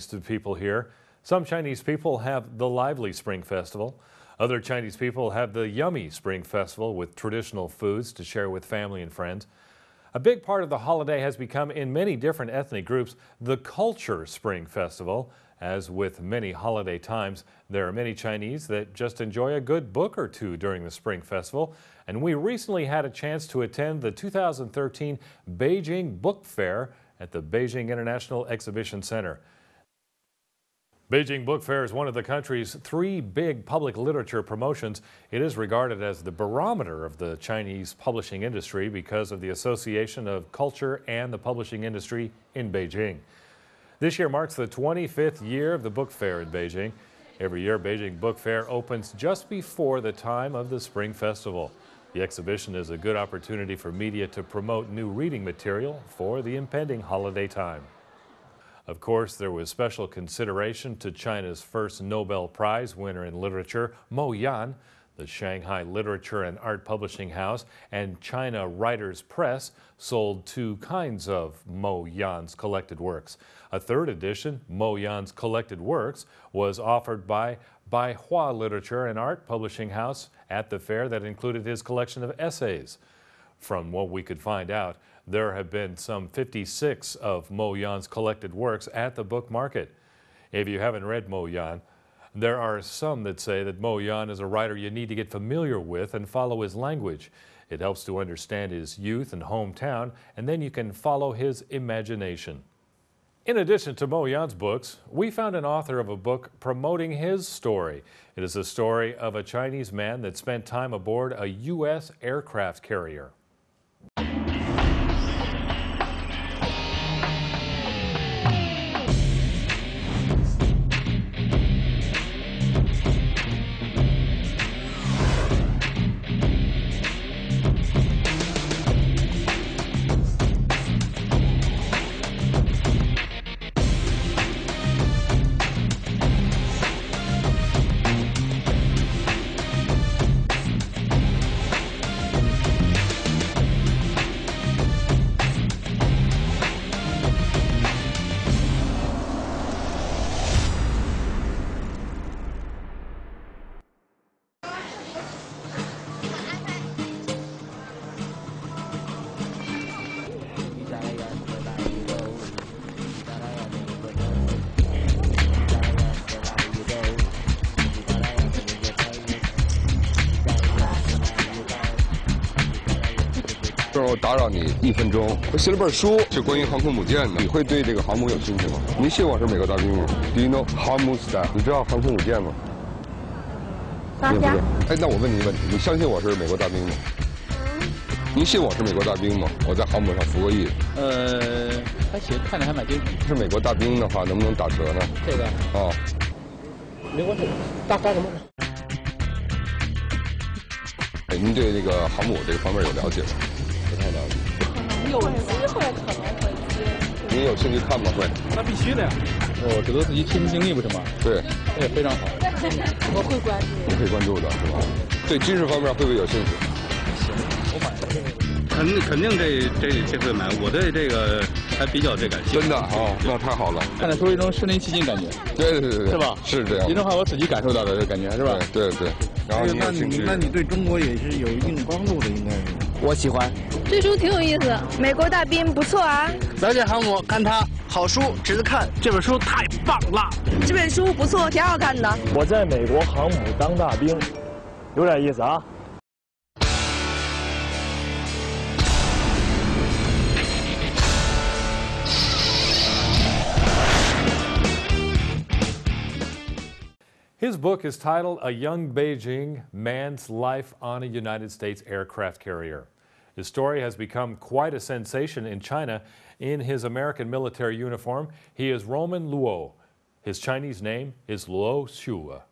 brings to people here. Some Chinese people have the lively Spring Festival. Other Chinese people have the yummy Spring Festival with traditional foods to share with family and friends. A big part of the holiday has become, in many different ethnic groups, the Culture Spring Festival. As with many holiday times, there are many Chinese that just enjoy a good book or two during the Spring Festival. And we recently had a chance to attend the 2013 Beijing Book Fair at the Beijing International Exhibition Center. Beijing Book Fair is one of the country's three big public literature promotions. It is regarded as the barometer of the Chinese publishing industry because of the association of culture and the publishing industry in Beijing. This year marks the 25th year of the book fair in Beijing. Every year, Beijing Book Fair opens just before the time of the Spring Festival. The exhibition is a good opportunity for media to promote new reading material for the impending holiday time. Of course, there was special consideration to China's first Nobel Prize winner in literature, Mo Yan. The Shanghai Literature and Art Publishing House and China Writers Press sold two kinds of Mo Yan's collected works. A third edition, Mo Yan's Collected Works, was offered by Baihua Literature and Art Publishing House at the fair that included his collection of essays. From what we could find out, there have been some 56 of Mo Yan's collected works at the book market. If you haven't read Mo Yan, there are some that say that Mo Yan is a writer you need to get familiar with and follow his language. It helps to understand his youth and hometown, and then you can follow his imagination. In addition to Mo Yan's books, we found an author of a book promoting his story. It is a story of a Chinese man that spent time aboard a U.S. aircraft carrier.我打扰你1分钟，我写了本书，就关于航空母舰的。你会对这个航母有兴趣吗？您信我是美国大兵吗 ？Do you know 航母 star？ 你知道航空母舰吗？大家。哎，那我问你一个问题，你相信我是美国大兵吗？您信我是美国大兵吗？我在航母上服过役。还行，看着还蛮精神。是美国大兵的话，能不能打折呢？这个。哦。没关系，大干什么？哎，您对这个航母这个方面有了解吗？不太了解。有机会可能会接触。您有兴趣看吗？会。那必须的呀。这都自己亲身经历不是吗？对。这也非常好。我会关注。你会关注的是吧？对军事方面会不会有兴趣？行，我买了这个。肯定这会买，我对这个还比较感兴趣。真的哦，那太好了。看得出一种身临其境感觉。对，是吧？是这样。这种话我自己感受到的这感觉是吧？对。然后那你对中国也是有一定帮助的，应该是。我喜欢。这书挺有意思，美国大兵不错啊。了解航母，看它，好书值得看。这本书太棒了。这本书不错，挺好看的。我在美国航母当大兵，有点意思啊。His book is titled A Young Beijing Man's Life on a United States Aircraft Carrier. His story has become quite a sensation in China. In his American military uniform, he is Roman Luo. His Chinese name is Luo Shua.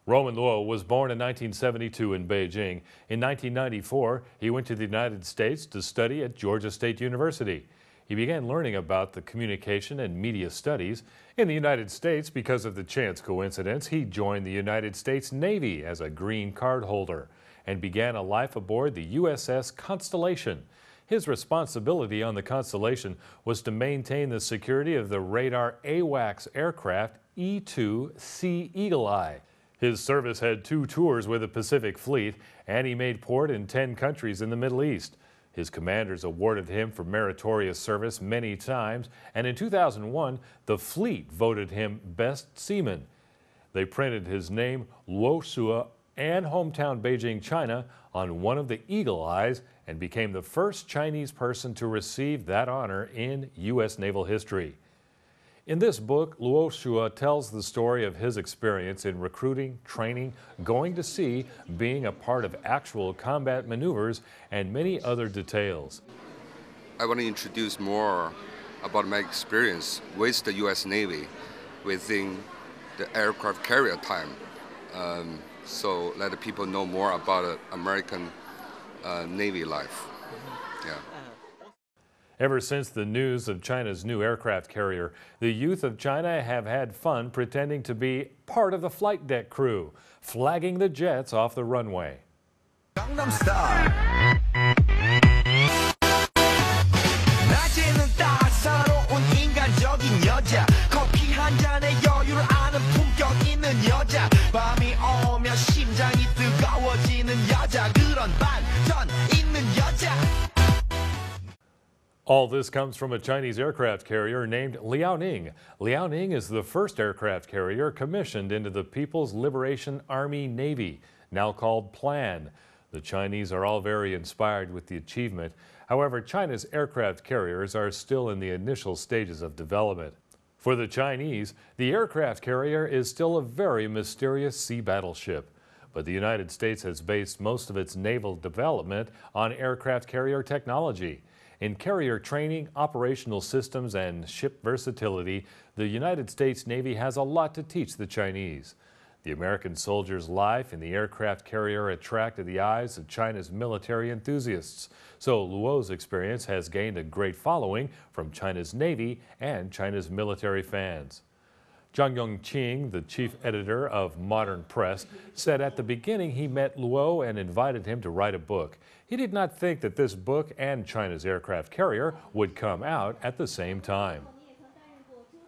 Roman Luo was born in 1972 in Beijing. In 1994, he went to the United States to study at Georgia State University. He began learning about the communication and media studies in the United States because of the chance coincidence. He joined the United States Navy as a green card holder and began a life aboard the USS Constellation. His responsibility on the Constellation was to maintain the security of the radar AWACS aircraft E-2 Sea Eagle Eye. His service had 2 tours with the Pacific Fleet, and he made port in 10 countries in the Middle East. His commanders awarded him for meritorious service many times, and in 2001, the fleet voted him Best Seaman. They printed his name, Luo Shua, and hometown Beijing, China, on one of the Eagle Eyes and became the first Chinese person to receive that honor in U.S. naval history. In this book, Luo Shua tells the story of his experience in recruiting, training, going to sea, being a part of actual combat maneuvers, and many other details. I want to introduce more about my experience with the U.S. Navy within the aircraft carrier time. So let the people know more about American Navy life. Yeah. Ever since the news of China's new aircraft carrier, the youth of China have had fun pretending to be part of the flight deck crew, flagging the jets off the runway. Gangnam Style. All this comes from a Chinese aircraft carrier named Liaoning. Liaoning is the first aircraft carrier commissioned into the People's Liberation Army Navy, now called Plan. The Chinese are all very inspired with the achievement. However, China's aircraft carriers are still in the initial stages of development. For the Chinese, the aircraft carrier is still a very mysterious sea battleship. But the United States has based most of its naval development on aircraft carrier technology. In carrier training, operational systems, and ship versatility, the United States Navy has a lot to teach the Chinese. The American soldier's life in the aircraft carrier attracted the eyes of China's military enthusiasts. So Luo's experience has gained a great following from China's Navy and China's military fans. Zhang Yongqing, the chief editor of Modern Press, said at the beginning he met Luo and invited him to write a book. He did not think that this book and China's aircraft carrier would come out at the same time.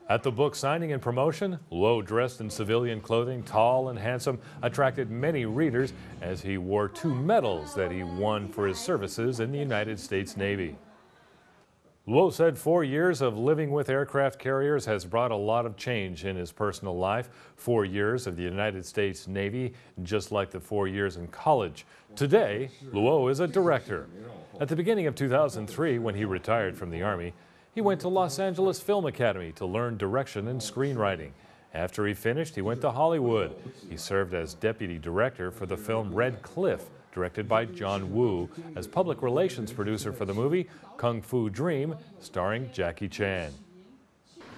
At the book signing and promotion, Luo, dressed in civilian clothing, tall and handsome, attracted many readers as he wore 2 medals that he won for his services in the United States Navy. Luo said 4 years of living with aircraft carriers has brought a lot of change in his personal life. 4 years of the United States Navy, just like the 4 years in college. Today, Luo is a director. At the beginning of 2003, when he retired from the Army, he went to Los Angeles Film Academy to learn direction and screenwriting. After he finished, he went to Hollywood. He served as deputy director for the film Red Cliff, directed by John Woo, as public relations producer for the movie Kung Fu Dream, starring Jackie Chan.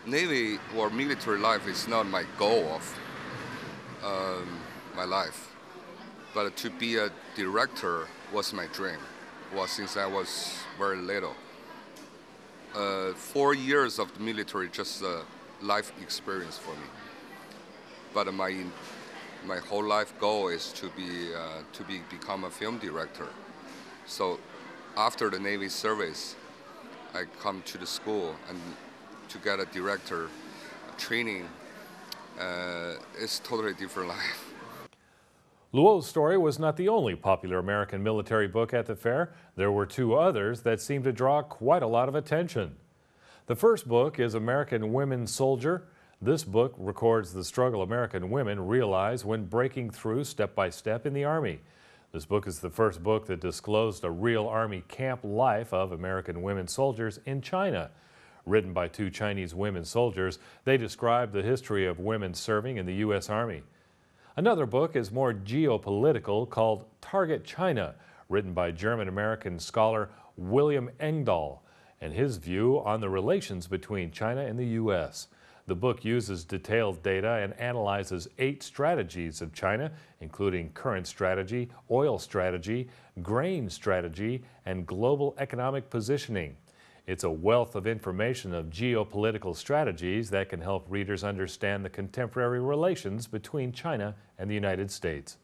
Navy or military life is not my goal of my life, but to be a director was my dream, since I was very little. 4 years of the military, just a life experience for me. But my whole life goal is to become a film director. So after the Navy service, I come to the school and to get a director training. It's totally different life. Luo's story was not the only popular American military book at the fair. There were 2 others that seemed to draw quite a lot of attention. The first book is American Women Soldier. This book records the struggle American women realize when breaking through step by step in the Army. This book is the first book that disclosed a real Army camp life of American women soldiers in China. Written by 2 Chinese women soldiers, they describe the history of women serving in the U.S. Army. Another book is more geopolitical, called Target China, written by German-American scholar William Engdahl, and his view on the relations between China and the U.S. The book uses detailed data and analyzes 8 strategies of China, including current strategy, oil strategy, grain strategy, and global economic positioning. It's a wealth of information of geopolitical strategies that can help readers understand the contemporary relations between China and the United States.